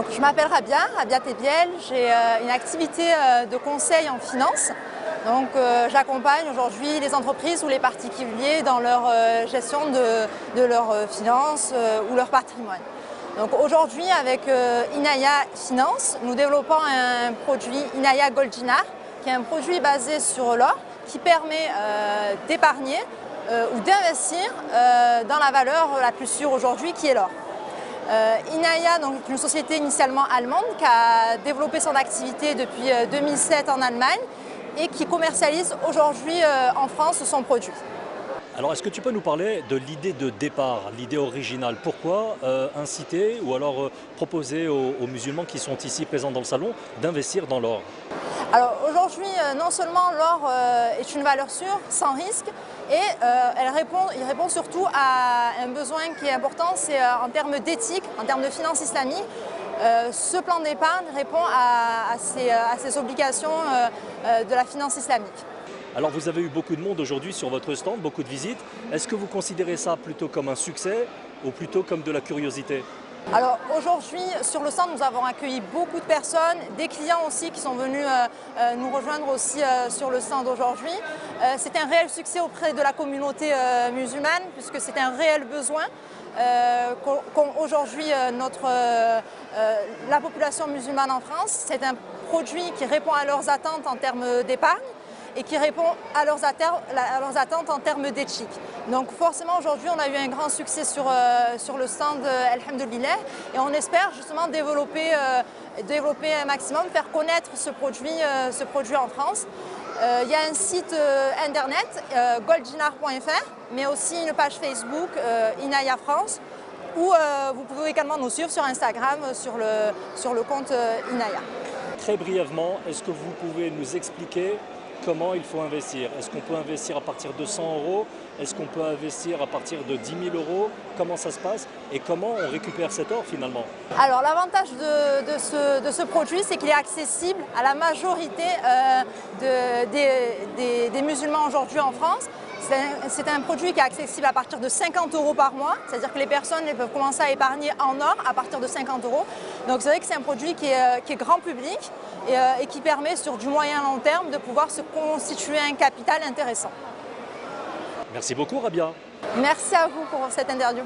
Donc, je m'appelle Rabia Tebiel, j'ai une activité de conseil en finance. Donc, j'accompagne aujourd'hui les entreprises ou les particuliers dans leur gestion de leurs finances ou leur patrimoine. Donc aujourd'hui, avec Inaya Finance, nous développons un produit Inaya Gold Dinar, qui est un produit basé sur l'or, qui permet d'épargner ou d'investir dans la valeur la plus sûre aujourd'hui, qui est l'or. Inaya est une société initialement allemande qui a développé son activité depuis 2007 en Allemagne et qui commercialise aujourd'hui en France son produit. Alors, est-ce que tu peux nous parler de l'idée de départ, l'idée originale? Pourquoi inciter ou alors proposer aux musulmans qui sont ici présents dans le salon d'investir dans l'or? Alors aujourd'hui, non seulement l'or est une valeur sûre, sans risque, et il répond surtout à un besoin qui est important, c'est en termes d'éthique, en termes de finances islamiques. Ce plan d'épargne répond à ces obligations de la finance islamique. Alors vous avez eu beaucoup de monde aujourd'hui sur votre stand, beaucoup de visites. Est-ce que vous considérez ça plutôt comme un succès ou plutôt comme de la curiosité? Alors aujourd'hui, sur le stand, nous avons accueilli beaucoup de personnes, des clients aussi qui sont venus nous rejoindre aussi sur le stand aujourd'hui. C'est un réel succès auprès de la communauté musulmane puisque c'est un réel besoin qu'aujourd'hui la population musulmane en France. C'est un produit qui répond à leurs attentes en termes d'épargne et qui répond à leurs attentes en termes d'éthique. Donc forcément aujourd'hui on a eu un grand succès sur le stand Alhamdulillah et on espère justement développer un maximum, faire connaître ce produit en France. Il y a un site internet golddinar.fr mais aussi une page Facebook Inaya France où vous pouvez également nous suivre sur Instagram sur le compte Inaya. Très brièvement, est-ce que vous pouvez nous expliquer comment il faut investir? Est-ce qu'on peut investir à partir de 100 €? Est-ce qu'on peut investir à partir de 10 000 €? Comment ça se passe et comment on récupère cet or finalement? Alors l'avantage de ce produit, c'est qu'il est accessible à la majorité des musulmans aujourd'hui en France. C'est un produit qui est accessible à partir de 50 € par mois, c'est-à-dire que les personnes peuvent commencer à épargner en or à partir de 50 €. Donc c'est vrai que c'est un produit qui est grand public et qui permet sur du moyen long terme de pouvoir se constituer un capital intéressant. Merci beaucoup Rabia. Merci à vous pour cette interview.